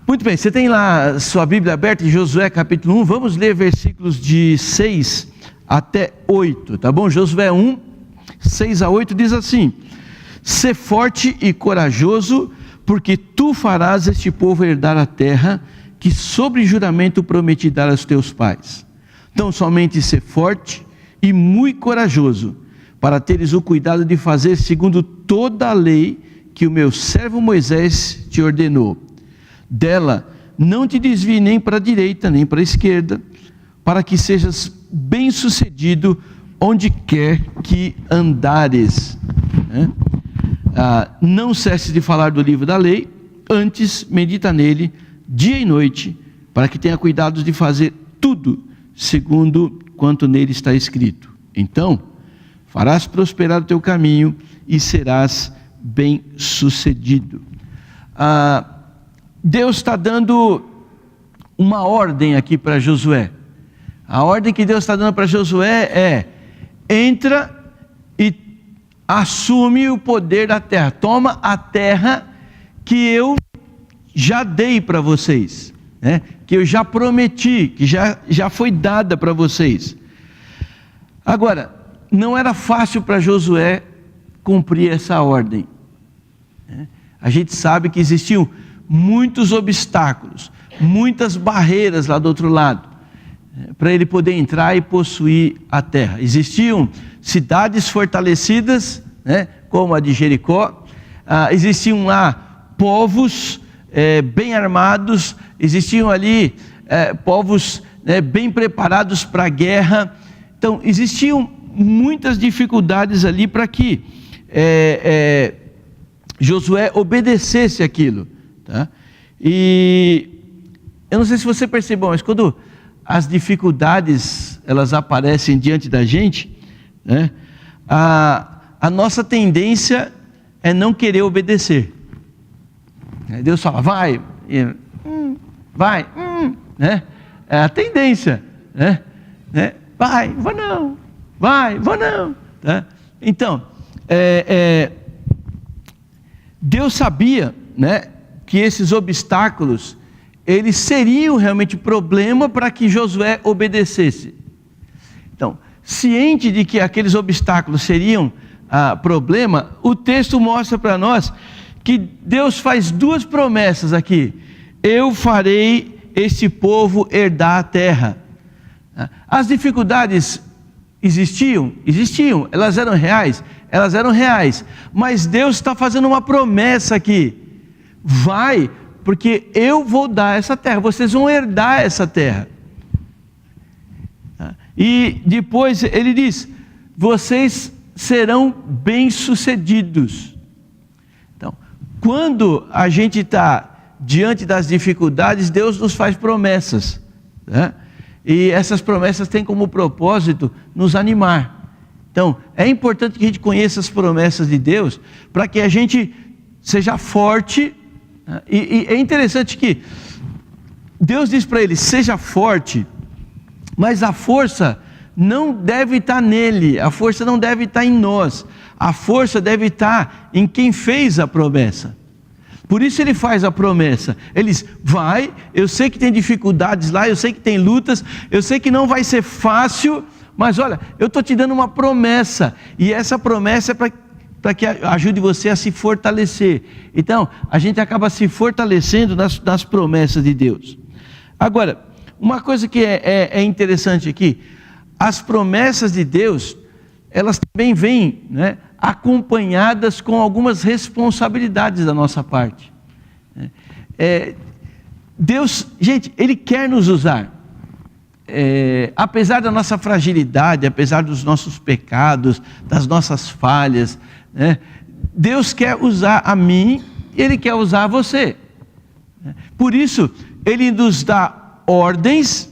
Muito bem, você tem lá sua Bíblia aberta em Josué capítulo 1, vamos ler versículos de 6 até 8, tá bom? Josué 1, 6 a 8 diz assim: Sê forte e corajoso, porque tu farás este povo herdar a terra, que sobre juramento prometi dar aos teus pais. Então somente sê forte e muito corajoso, para teres o cuidado de fazer segundo toda a lei que o meu servo Moisés te ordenou. Dela não te desvie nem para a direita, nem para a esquerda, para que sejas bem-sucedido onde quer que andares. Não cesses de falar do livro da lei, antes medita nele dia e noite, para que tenha cuidado de fazer tudo segundo quanto nele está escrito. Então farás prosperar o teu caminho e serás bem-sucedido. Deus está dando uma ordem aqui para Josué. A ordem que Deus está dando para Josué é: entra e assume o poder da terra, toma a terra que eu já dei para vocês, que eu já prometi, que já foi dada para vocês. Agora, não era fácil para Josué cumprir essa ordem. A gente sabe que existiam muitos obstáculos, muitas barreiras lá do outro lado, para ele poder entrar e possuir a terra. Existiam cidades fortalecidas, como a de Jericó, existiam lá povos bem armados, existiam ali povos bem preparados para a guerra. Então existiam muitas dificuldades ali para que Josué obedecesse aquilo, tá? E eu não sei se você percebeu, mas quando as dificuldades elas aparecem diante da gente, a nossa tendência é não querer obedecer. Deus fala, vai, é a tendência, vai, vou não, vai, vou não, tá? Então, Deus sabia, que esses obstáculos, eles seriam realmente problema para que Josué obedecesse. Então, ciente de que aqueles obstáculos seriam problema, o texto mostra para nós que Deus faz duas promessas aqui: eu farei este povo herdar a terra. As dificuldades existiam, elas eram reais, mas Deus está fazendo uma promessa aqui: vai, porque eu vou dar essa terra, vocês vão herdar essa terra. E depois ele diz: vocês serão bem-sucedidos. Então, quando a gente está diante das dificuldades, Deus nos faz promessas, e essas promessas têm como propósito nos animar. Então, é importante que a gente conheça as promessas de Deus, para que a gente seja forte. E é interessante que Deus diz para ele: seja forte, mas a força não deve estar nele, a força não deve estar em nós, a força deve estar em quem fez a promessa. Por isso ele faz a promessa, ele diz: vai, eu sei que tem dificuldades lá, eu sei que tem lutas, eu sei que não vai ser fácil, mas olha, eu estou te dando uma promessa, e essa promessa é para que ajude você a se fortalecer. Então, a gente acaba se fortalecendo nas promessas de Deus. Agora, uma coisa que é interessante aqui, as promessas de Deus, elas também vêm, acompanhadas com algumas responsabilidades da nossa parte. Deus, gente, Ele quer nos usar. Apesar da nossa fragilidade, apesar dos nossos pecados, das nossas falhas, Deus quer usar a mim, Ele quer usar você. Por isso, Ele nos dá ordens,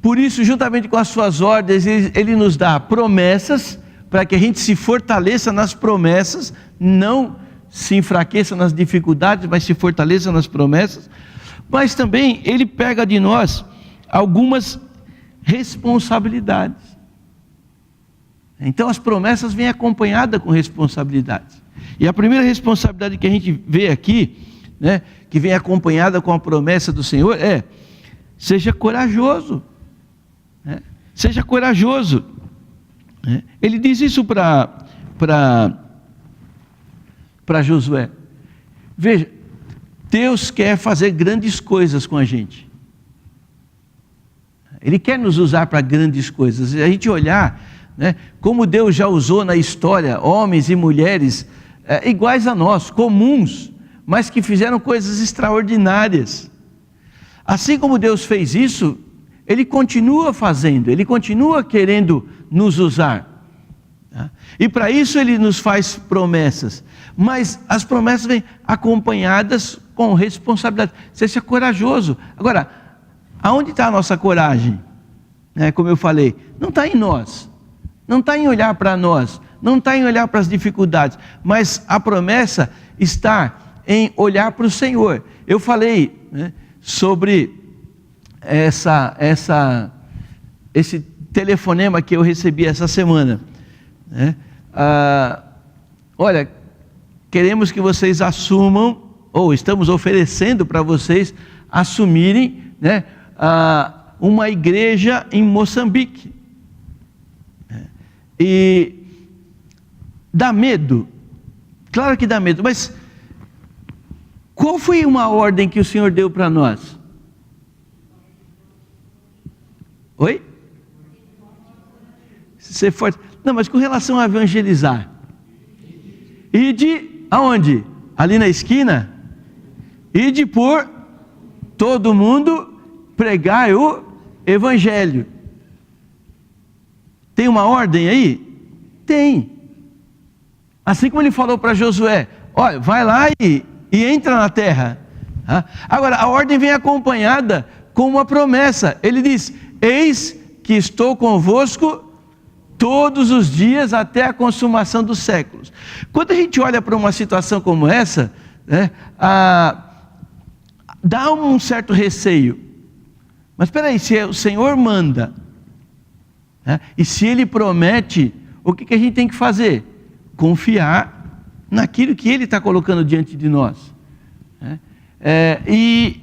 por isso, juntamente com as suas ordens, Ele nos dá promessas, para que a gente se fortaleça nas promessas, não se enfraqueça nas dificuldades, mas se fortaleça nas promessas. Mas também Ele pega de nós algumas responsabilidades. Então as promessas vêm acompanhadas com responsabilidades. E a primeira responsabilidade que a gente vê aqui, que vem acompanhada com a promessa do Senhor é: seja corajoso, né? Seja corajoso, né? Ele diz isso para Josué. Veja, Deus quer fazer grandes coisas com a gente. Ele quer nos usar para grandes coisas. Se a gente olhar, né, como Deus já usou na história homens e mulheres iguais a nós, comuns, mas que fizeram coisas extraordinárias. Assim como Deus fez isso, Ele continua fazendo, Ele continua querendo nos usar. Tá? E para isso Ele nos faz promessas, mas as promessas vêm acompanhadas com responsabilidade. Seja corajoso. Agora, aonde está a nossa coragem? Como eu falei, não está em nós, não está em olhar para nós, não está em olhar para as dificuldades, mas a promessa está em olhar para o Senhor. Eu falei, né, sobre esse telefonema que eu recebi essa semana, né? Olha, queremos que vocês assumam, ou estamos oferecendo para vocês assumirem, né, uma igreja em Moçambique. E dá medo, claro que dá medo, mas qual foi uma ordem que o Senhor deu para nós? Oi? Ser forte. Não, mas com relação a evangelizar. Ide aonde? Ali na esquina? Ide por todo mundo, pregai o evangelho. Tem uma ordem aí? Tem. Assim como ele falou para Josué: olha, vai lá e entra na terra. Agora, a ordem vem acompanhada com uma promessa. Ele diz: eis que estou convosco todos os dias até a consumação dos séculos. Quando a gente olha para uma situação como essa, né, dá um certo receio. Mas espera aí, se o Senhor manda, né, e se Ele promete, o que a gente tem que fazer? Confiar naquilo que Ele está colocando diante de nós. E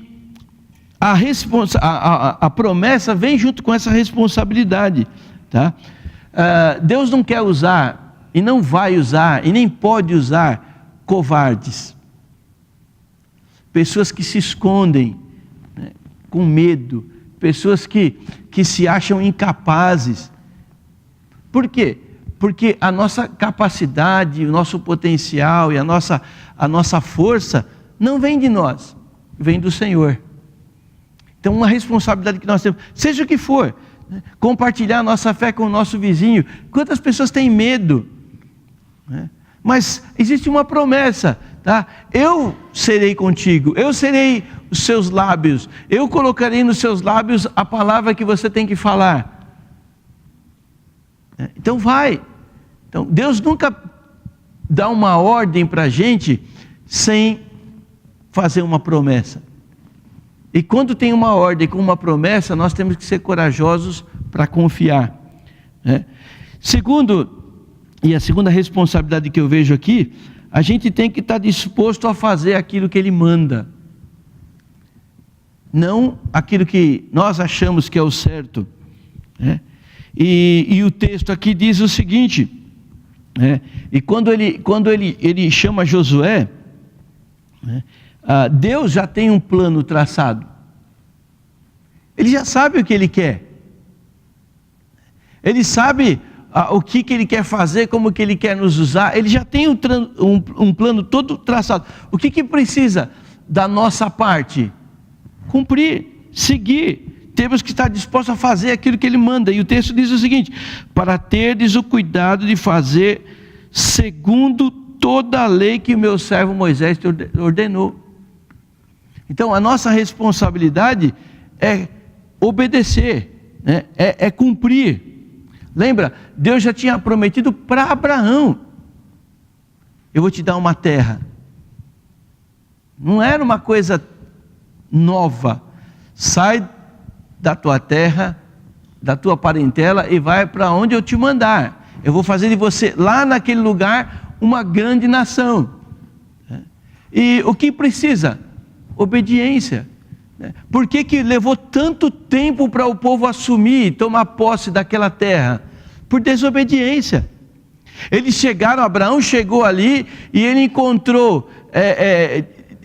a promessa vem junto com essa responsabilidade, tá? Deus não quer usar, e não vai usar, e nem pode usar covardes, pessoas que se escondem, né, com medo, pessoas que se acham incapazes. Por quê? Porque a nossa capacidade, o nosso potencial e a nossa força não vem de nós, vem do Senhor. Então, uma responsabilidade que nós temos, seja o que for, né? Compartilhar a nossa fé com o nosso vizinho. Quantas pessoas têm medo, né? Mas existe uma promessa, tá? Eu serei contigo, eu serei os seus lábios, eu colocarei nos seus lábios a palavra que você tem que falar. Então vai. Então, Deus nunca dá uma ordem para a gente sem fazer uma promessa. E quando tem uma ordem com uma promessa, nós temos que ser corajosos para confiar, né? Segundo, e a segunda responsabilidade que eu vejo aqui, a gente tem que estar disposto a fazer aquilo que Ele manda, não aquilo que nós achamos que é o certo, né? E o texto aqui diz o seguinte, né? E quando ele chama Josué, né, Deus já tem um plano traçado. Ele já sabe o que Ele quer. Ele sabe o que Ele quer fazer, como que Ele quer nos usar. Ele já tem um plano todo traçado. O que precisa da nossa parte? Cumprir, seguir. Temos que estar dispostos a fazer aquilo que Ele manda. E o texto diz o seguinte: para terdes o cuidado de fazer segundo toda a lei que o meu servo Moisés te ordenou. Então, a nossa responsabilidade é obedecer, né? É cumprir. Lembra? Deus já tinha prometido para Abraão: eu vou te dar uma terra. Não era uma coisa nova. Sai da tua terra, da tua parentela e vai para onde eu te mandar. Eu vou fazer de você, lá naquele lugar, uma grande nação. E o que precisa? obediência. Por que levou tanto tempo para o povo assumir, tomar posse daquela terra? Por desobediência. Eles chegaram, Abraão chegou ali e ele encontrou,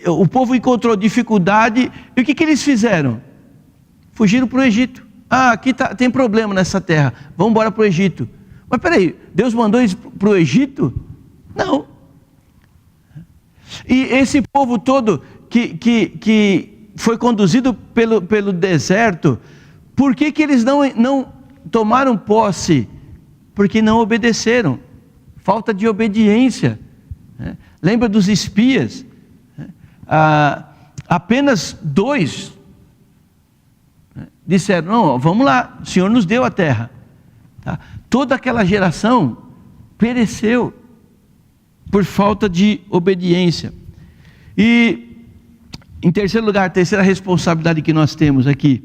o povo encontrou dificuldade, e o que eles fizeram? Fugiram para o Egito. Aqui tem problema nessa terra, vamos embora para o Egito. Mas peraí, Deus mandou eles para o Egito? Não. E esse povo todo que foi conduzido pelo deserto, por que eles não tomaram posse? Porque não obedeceram. Falta de obediência. Lembra dos espias? Apenas 2 disseram: não, vamos lá, o Senhor nos deu a terra. Toda aquela geração pereceu por falta de obediência. E em terceiro lugar, a terceira responsabilidade que nós temos aqui,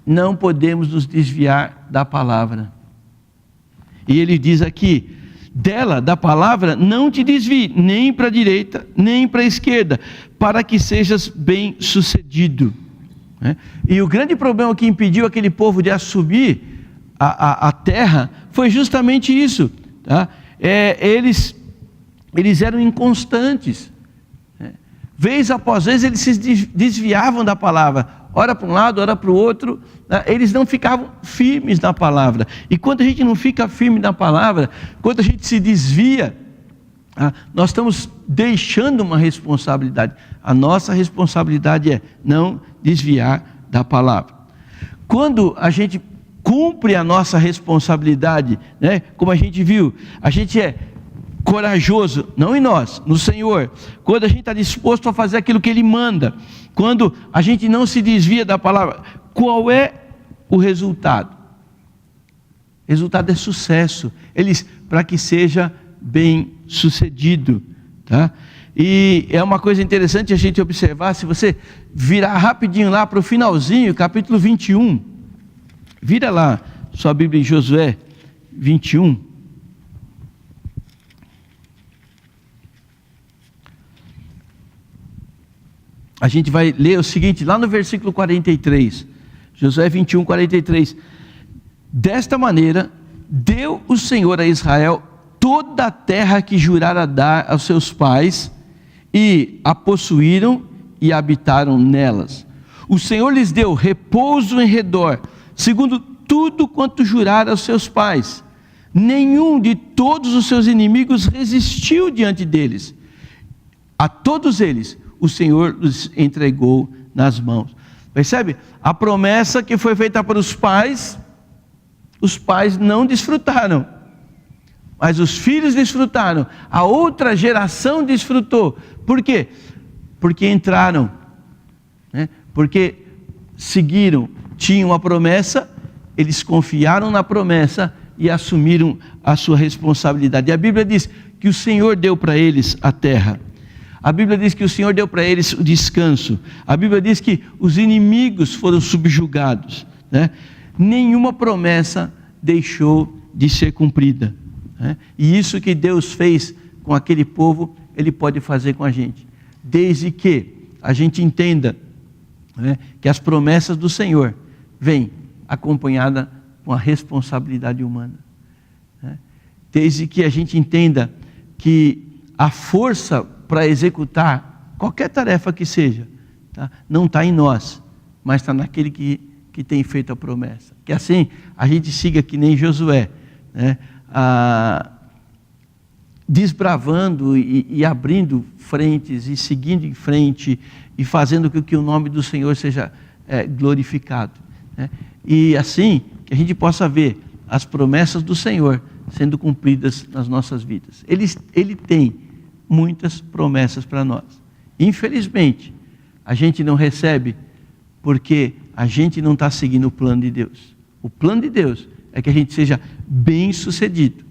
não podemos nos desviar da palavra. E ele diz aqui: da palavra, não te desvie, nem para a direita, nem para a esquerda, para que sejas bem sucedido. E o grande problema que impediu aquele povo de assumir a terra foi justamente isso. Eles eram inconstantes. Vez após vez eles se desviavam da palavra, ora para um lado, ora para o outro. Eles não ficavam firmes na palavra. E quando a gente não fica firme na palavra, quando a gente se desvia, nós estamos deixando uma responsabilidade. A nossa responsabilidade é não desviar da palavra. Quando a gente cumpre a nossa responsabilidade, como a gente viu, a gente é corajoso, não em nós, no Senhor. Quando a gente está disposto a fazer aquilo que Ele manda, quando a gente não se desvia da palavra, qual é o resultado? O resultado é sucesso. Para que seja bem sucedido, E é uma coisa interessante a gente observar, se você virar rapidinho lá para o finalzinho, capítulo 21, vira lá sua Bíblia em Josué 21. A gente vai ler o seguinte, lá no versículo 43, Josué 21, 43. Desta maneira, deu o Senhor a Israel toda a terra que jurara dar aos seus pais, e a possuíram e habitaram nelas. O Senhor lhes deu repouso em redor, segundo tudo quanto jurara aos seus pais. Nenhum de todos os seus inimigos resistiu diante deles. A todos eles o Senhor os entregou nas mãos. Percebe? A promessa que foi feita para os pais não desfrutaram, mas os filhos desfrutaram, a outra geração desfrutou. Por quê? Porque entraram, porque seguiram, tinham a promessa, eles confiaram na promessa e assumiram a sua responsabilidade. E a Bíblia diz que o Senhor deu para eles a terra. A Bíblia diz que o Senhor deu para eles o descanso. A Bíblia diz que os inimigos foram subjugados. Nenhuma promessa deixou de ser cumprida. E isso que Deus fez com aquele povo, Ele pode fazer com a gente. Desde que a gente entenda que as promessas do Senhor vêm acompanhadas com a responsabilidade humana. Desde que a gente entenda que a força para executar qualquer tarefa que seja, não está em nós, mas está naquele que tem feito a promessa. Que assim a gente siga que nem Josué, desbravando e abrindo frentes e seguindo em frente e fazendo com que o nome do Senhor seja glorificado. E assim que a gente possa ver as promessas do Senhor sendo cumpridas nas nossas vidas. Ele tem muitas promessas para nós. Infelizmente, a gente não recebe porque a gente não está seguindo o plano de Deus. O plano de Deus é que a gente seja bem sucedido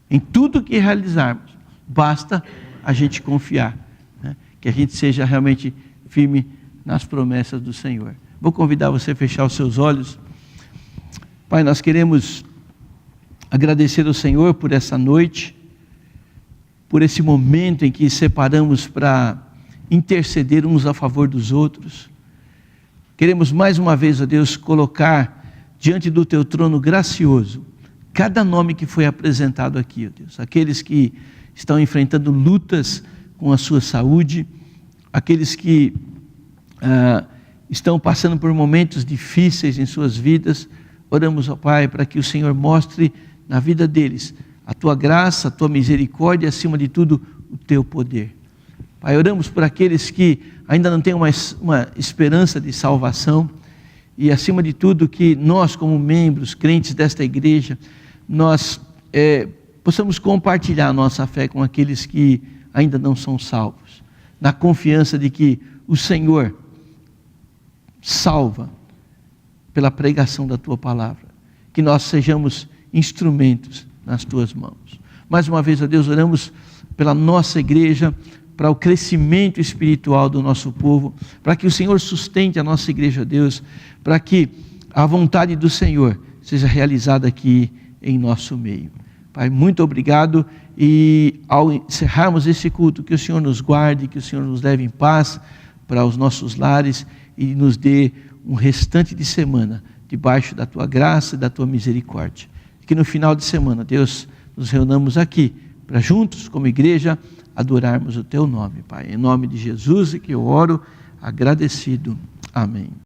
em tudo que realizarmos. Basta a gente confiar, que a gente seja realmente firme nas promessas do Senhor. Vou convidar você a fechar os seus olhos. Pai, nós queremos agradecer ao Senhor por essa noite, por esse momento em que separamos para interceder uns a favor dos outros. Queremos mais uma vez, ó Deus, colocar diante do teu trono gracioso cada nome que foi apresentado aqui, ó Deus. Aqueles que estão enfrentando lutas com a sua saúde, aqueles que estão passando por momentos difíceis em suas vidas. Oramos, ó Pai, para que o Senhor mostre na vida deles a tua graça, a tua misericórdia e, acima de tudo, o teu poder. Pai, oramos por aqueles que ainda não têm uma esperança de salvação e, acima de tudo, que nós, como membros, crentes desta igreja, nós possamos compartilhar a nossa fé com aqueles que ainda não são salvos, na confiança de que o Senhor salva pela pregação da tua palavra, que nós sejamos instrumentos nas tuas mãos. Mais uma vez, ó Deus, oramos pela nossa igreja, para o crescimento espiritual do nosso povo, para que o Senhor sustente a nossa igreja, Deus, para que a vontade do Senhor seja realizada aqui em nosso meio. Pai, muito obrigado, e ao encerrarmos esse culto, que o Senhor nos guarde, que o Senhor nos leve em paz para os nossos lares e nos dê um restante de semana debaixo da tua graça e da tua misericórdia. Que no final de semana, Deus, nos reunamos aqui para juntos, como igreja, adorarmos o teu nome, Pai. Em nome de Jesus é que eu oro, agradecido. Amém.